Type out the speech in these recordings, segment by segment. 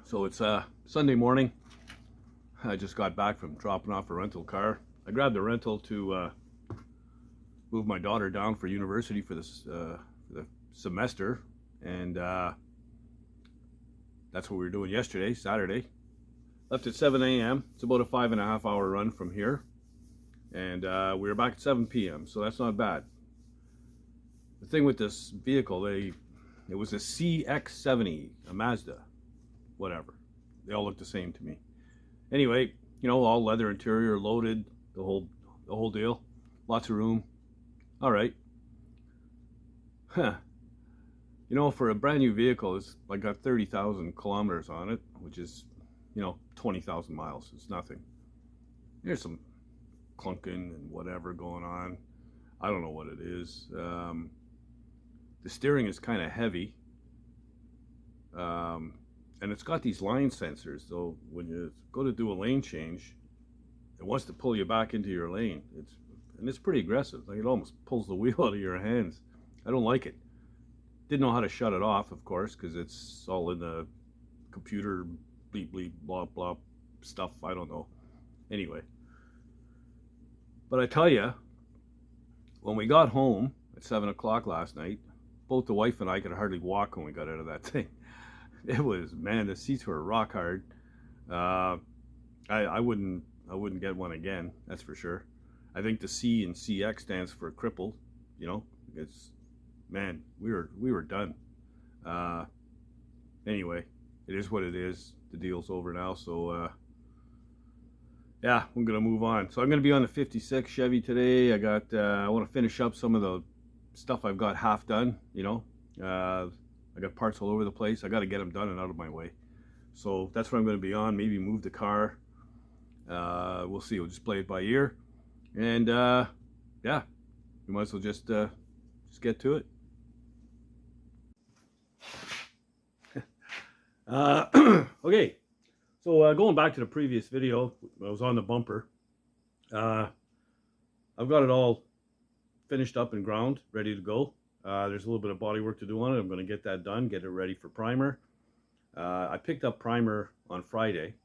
So it's Sunday morning. I just got back from dropping off a rental car. I grabbed a rental to move my daughter down for university for the semester, and that's what we were doing yesterday, Saturday. Left at 7 a.m. It's about a 5.5 hour run from here, and we were back at 7 p.m. So that's not bad. The thing with this vehicle, it was a CX-70, a Mazda, whatever. They all look the same to me. Anyway, all leather interior, loaded, the whole deal. Lots of room. All right. Huh. For a brand new vehicle, it's like got 30,000 kilometers on it, which is, 20,000 miles. It's nothing. There's some clunking and whatever going on. I don't know what it is. The steering is kind of heavy. And it's got these line sensors, so when you go to do a lane change, it wants to pull you back into your lane. It's pretty aggressive. Like, it almost pulls the wheel out of your hands. I don't like it. Didn't know how to shut it off, of course, because it's all in the computer bleep bleep blah blah stuff. I don't know. Anyway, but I tell you, when we got home at 7 o'clock last night, both the wife and I could hardly walk when we got out of that thing. It was, man, the seats were rock hard. I wouldn't get one again, that's for sure. I think the C in CX stands for crippled. It's, man, we were done. Anyway, it is what it is. The deal's over now, so yeah, I'm gonna move on. So I'm gonna be on the 56 Chevy today. I want to finish up some of the stuff I've got half done. I got parts all over the place. I got to get them done and out of my way. So that's what I'm going to be on. Maybe move the car. We'll see. We'll just play it by ear. And yeah, we might as well just get to it. Okay. So going back to the previous video, I was on the bumper. I've got it all finished up and ground, ready to go. There's a little bit of body work to do on it. I'm going to get that done, get it ready for primer. I picked up primer on Friday.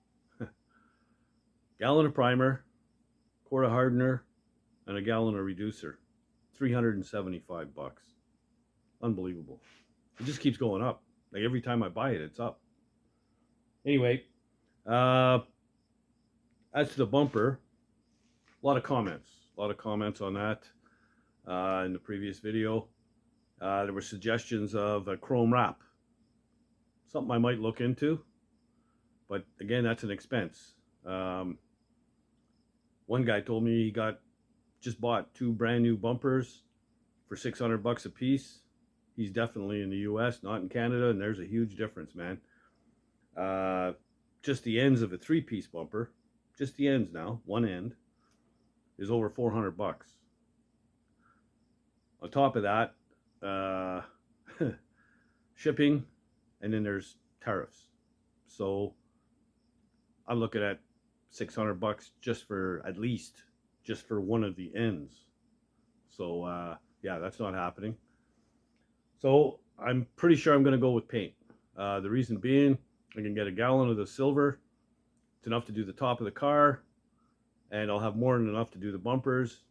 Gallon of primer, quart of hardener, and a gallon of reducer. $375. Unbelievable. It just keeps going up. Like, every time I buy it, it's up. Anyway, as to the bumper, a lot of comments on that in the previous video. There were suggestions of a chrome wrap, something I might look into, but again, that's an expense. One guy told me he just bought 2 brand new bumpers for $600 a piece. He's definitely in the US, not in Canada, and there's a huge difference, man. Just the ends of a 3-piece bumper, just the ends now, one end, is over $400. On top of that, shipping, and then there's tariffs. So I'm looking at $600 just for one of the ends. So yeah, that's not happening. So I'm pretty sure I'm going to go with paint. The reason being, I can get a gallon of the silver. It's enough to do the top of the car, and I'll have more than enough to do the bumpers.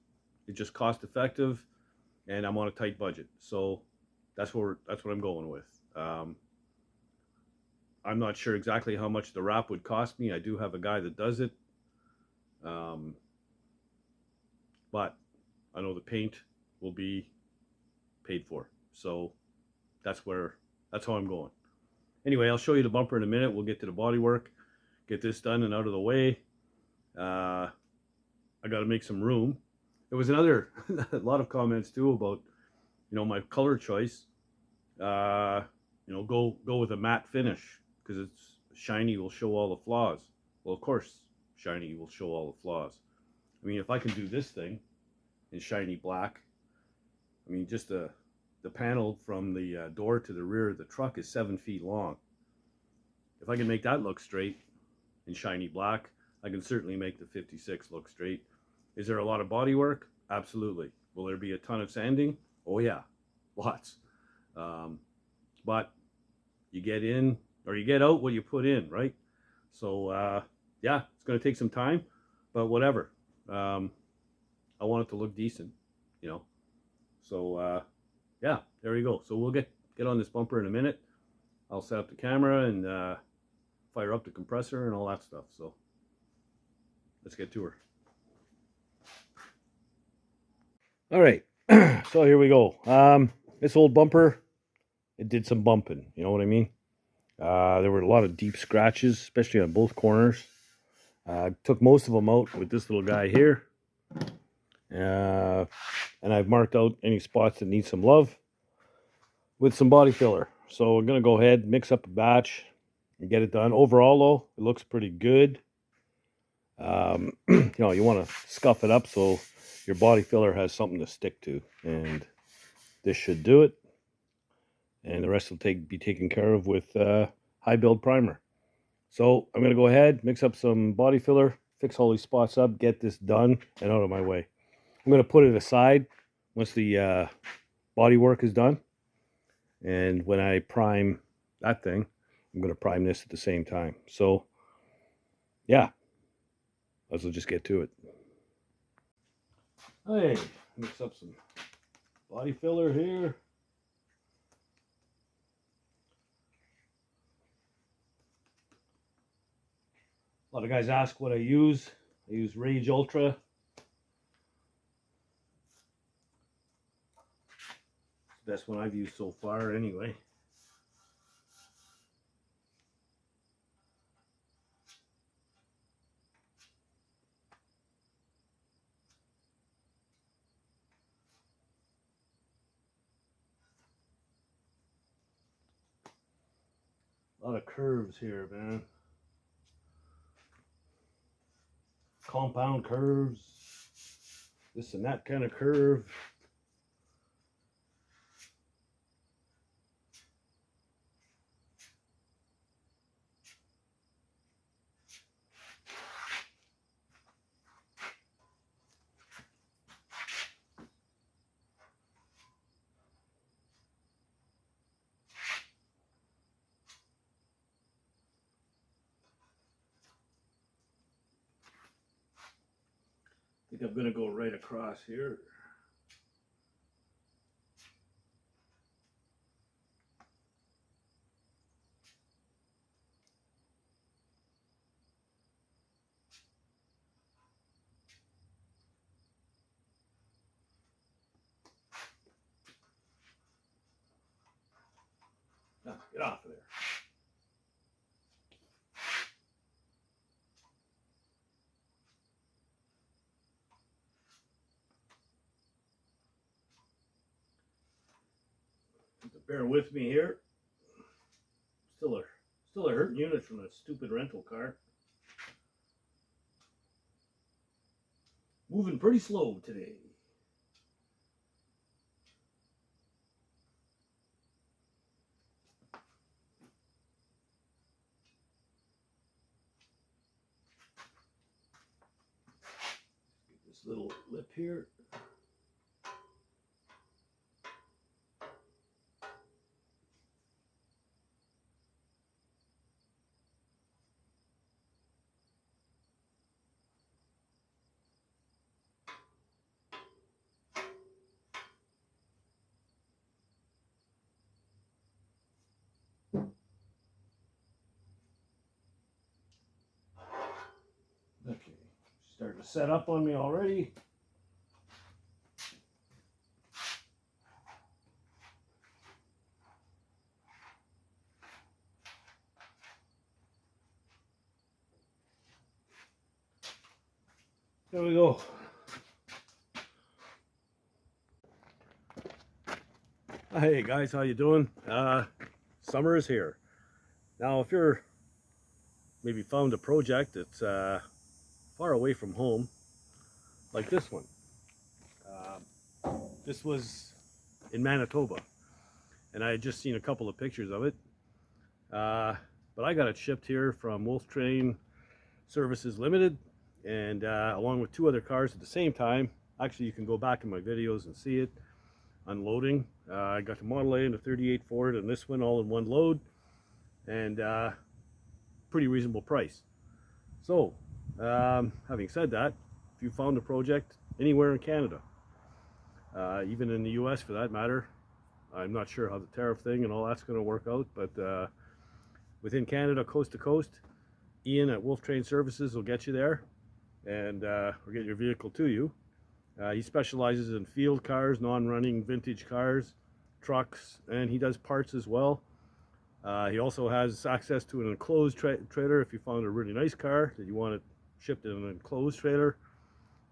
It's just cost effective, and I'm on a tight budget. So that's what I'm going with. I'm not sure exactly how much the wrap would cost me. I do have a guy that does it. But I know the paint will be paid for. So that's how I'm going. Anyway, I'll show you the bumper in a minute. We'll get to the body work, get this done and out of the way. I got to make some room. There was a lot of comments too about, my color choice. Go with a matte finish because it's shiny, will show all the flaws. Well, of course, shiny will show all the flaws. I mean, if I can do this thing in shiny black, I mean, just the panel from the door to the rear of the truck is 7 feet long. If I can make that look straight in shiny black, I can certainly make the 56 look straight. Is there a lot of body work? Absolutely. Will there be a ton of sanding? Oh yeah, lots. But you get in, or you get out what you put in, right? So yeah, it's going to take some time, but whatever. I want it to look decent, you know. So yeah, there we go. So we'll get on this bumper in a minute. I'll set up the camera and fire up the compressor and all that stuff. So let's get to her. All right, so here we go. This old bumper, it did some bumping. You know what I mean? There were a lot of deep scratches, especially on both corners. Took most of them out with this little guy here. And I've marked out any spots that need some love with some body filler. So we're going to go ahead, mix up a batch, and get it done. Overall, though, it looks pretty good. You know, you want to scuff it up so your body filler has something to stick to. And this should do it. And the rest will be taken care of with high build primer. So I'm going to go ahead, mix up some body filler, fix all these spots up, get this done and out of my way. I'm going to put it aside once the body work is done. And when I prime that thing, I'm going to prime this at the same time. So yeah, let's just get to it. Hey, mix up some body filler here. A lot of guys ask what I use. I use Rage Ultra. It's the best one I've used so far anyway. A lot of curves here, man. Compound curves. This and that kind of curve. I think I'm going to go right across here. Oh, get off of there. Bear with me here. Still a hurt unit from that stupid rental car. Moving pretty slow today. Get this little lip here. Okay, starting to set up on me already. There we go. Hey guys, how you doing? Summer is here. Now, if you're maybe found a project that's far away from home, like this one. This was in Manitoba, and I had just seen a couple of pictures of it. But I got it shipped here from Wolf Train Services Limited, and along with two other cars at the same time. Actually, you can go back in my videos and see it unloading. I got the Model A and the 38 Ford and this one all in one load, and pretty reasonable price. So, having said that, if you found a project anywhere in Canada, even in the US for that matter, I'm not sure how the tariff thing and all that's going to work out, but within Canada, coast to coast, Ian at Wolf Train Services will get you there, and or get your vehicle to you. He specializes in field cars, non-running vintage cars, trucks, and he does parts as well. He also has access to an enclosed trailer if you found a really nice car that you want it shipped in an enclosed trailer.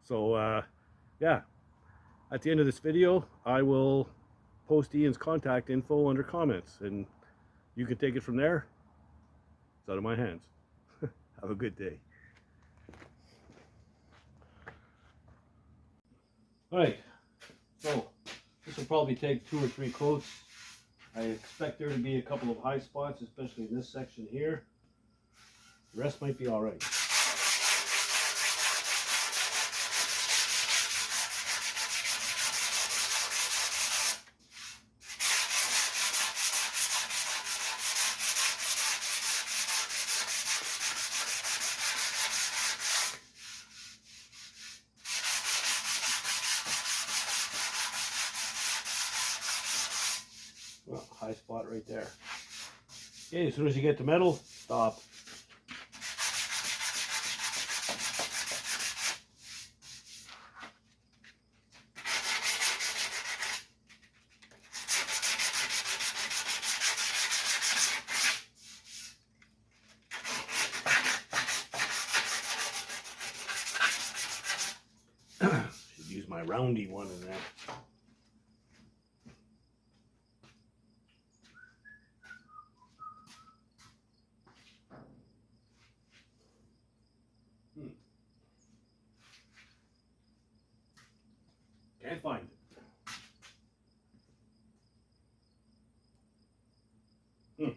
So yeah, at the end of this video, I will post Ian's contact info under comments, and you can take it from there. It's out of my hands. Have a good day. Alright, so this will probably take 2 or 3 coats. I expect there to be a couple of high spots, especially in this section here. The rest might be alright. Well, high spot right there. Okay, as soon as you get the metal, stop. Should use my roundy one in there. Can't find it.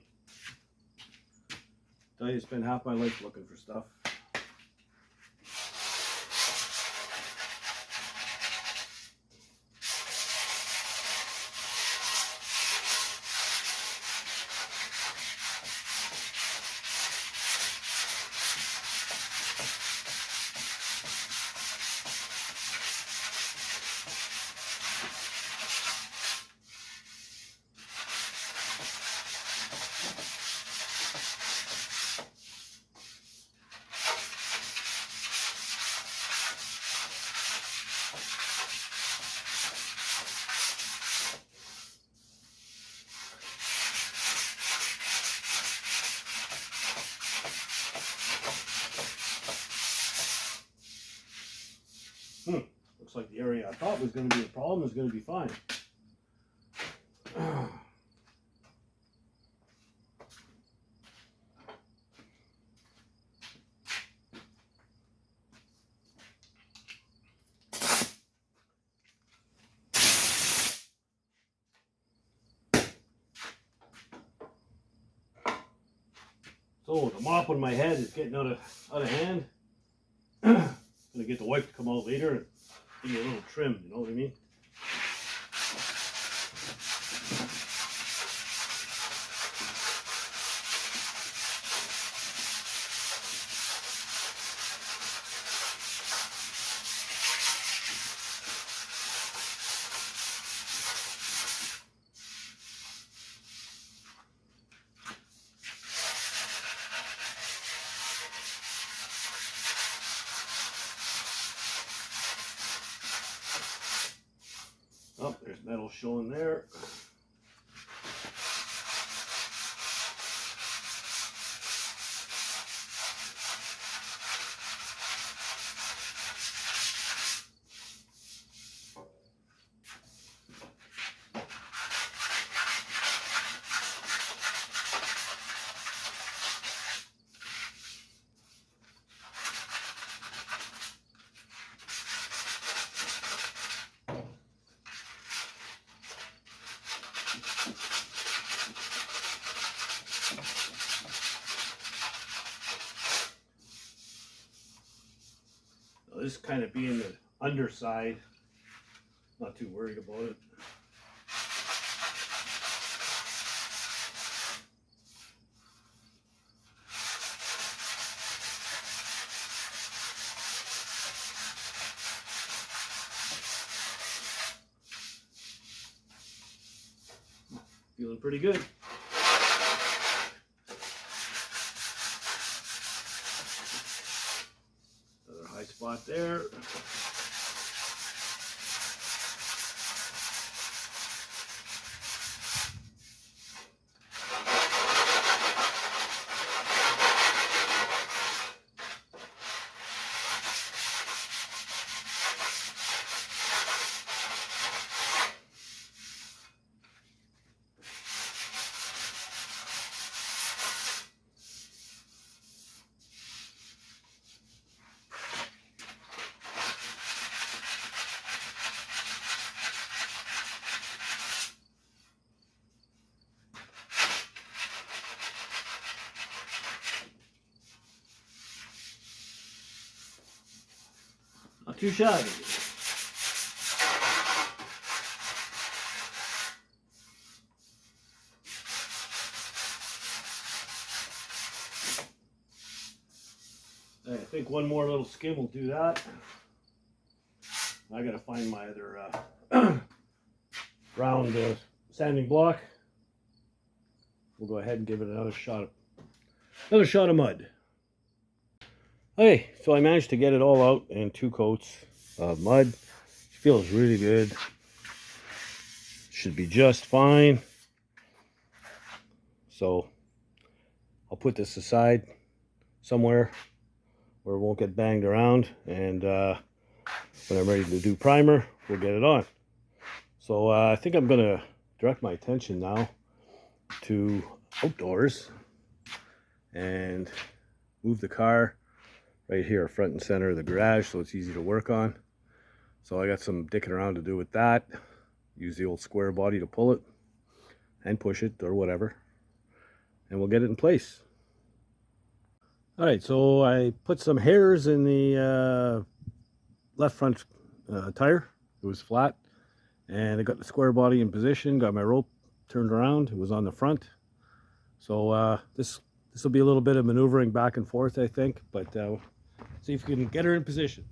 Tell you, I spent half my life looking for stuff. Looks like the area I thought was going to be a problem is going to be fine. So the mop on my head is getting out of hand. Gonna get the wife to come out later and give me a little trim, you know what I mean? Oh, there's metal showing there. This kind of being the underside, not too worried about it. Feeling pretty good. Another high spot there. Not too shabby. I think one more little skim will do that. I gotta find my other round sanding block. We'll go ahead and give it another shot of mud. Okay, so I managed to get it all out in 2 coats of mud. It feels really good. Should be just fine. So I'll put this aside somewhere where it won't get banged around, and when I'm ready to do primer, we'll get it on. So I think I'm going to direct my attention now to outdoors and move the car right here front and center of the garage so it's easy to work on. So I got some dicking around to do with that. Use the old square body to pull it and push it or whatever, and we'll get it in place. All right, so I put some hairs in the left front tire. It was flat, and I got the square body in position, got my rope turned around. It was on the front. So this will be a little bit of maneuvering back and forth, I think, but see if we can get her in position.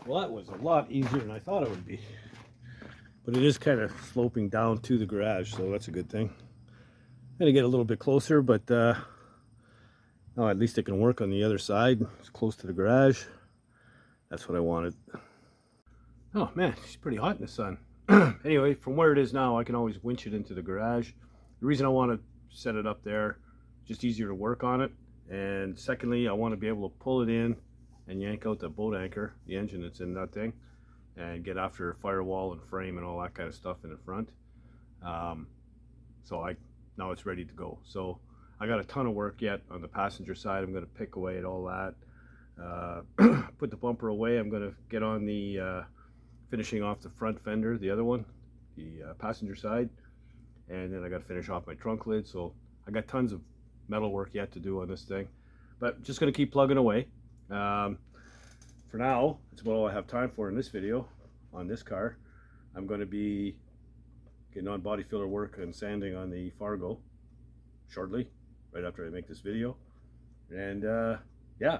Well, that was a lot easier than I thought it would be. But it is kind of sloping down to the garage, so that's a good thing. I'm going to get a little bit closer, but oh, at least it can work on the other side. It's close to the garage. That's what I wanted. Oh man, it's pretty hot in the sun. Anyway, from where it is now, I can always winch it into the garage. The reason I want to set it up there, just easier to work on it. And secondly, I want to be able to pull it in and yank out the boat anchor, the engine that's in that thing, and get after firewall and frame and all that kind of stuff in the front. So now it's ready to go. So I got a ton of work yet on the passenger side. I'm going to pick away at all that. Put the bumper away. I'm going to get on the finishing off the front fender, the other one, the passenger side, and then I got to finish off my trunk lid. So I got tons of metal work yet to do on this thing, but just going to keep plugging away. For now, that's about all I have time for in this video on this car. I'm going to be getting on body filler work and sanding on the Fargo shortly, right after I make this video. And yeah,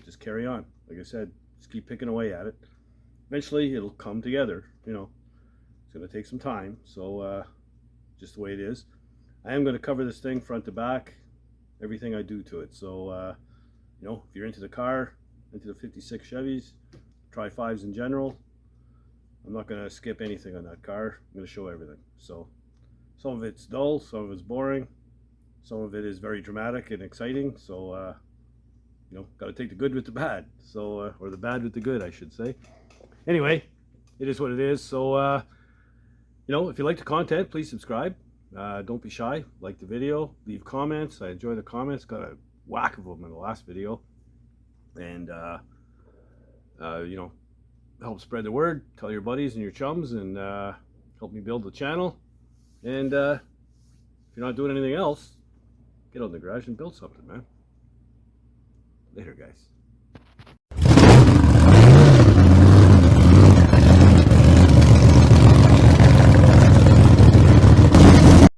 just carry on. Like I said, just keep picking away at it. Eventually it'll come together, you know. It's going to take some time, so just the way it is. I am going to cover this thing front to back, everything I do to it. So you know, if you're into the car, into the 56 Chevys, Tri-5s in general, I'm not going to skip anything on that car. I'm going to show everything. So some of it's dull, some of it's boring, some of it is very dramatic and exciting. So you know, got to take the good with the bad. So or the bad with the good, I should say. Anyway, it is what it is. So you know, if you like the content, please subscribe. Don't be shy. Like the video, leave comments. I enjoy the comments. Got a whack of them in the last video. And you know, help spread the word. Tell your buddies and your chums, and help me build the channel. And if you're not doing anything else, get out in the garage and build something, man. Later, guys.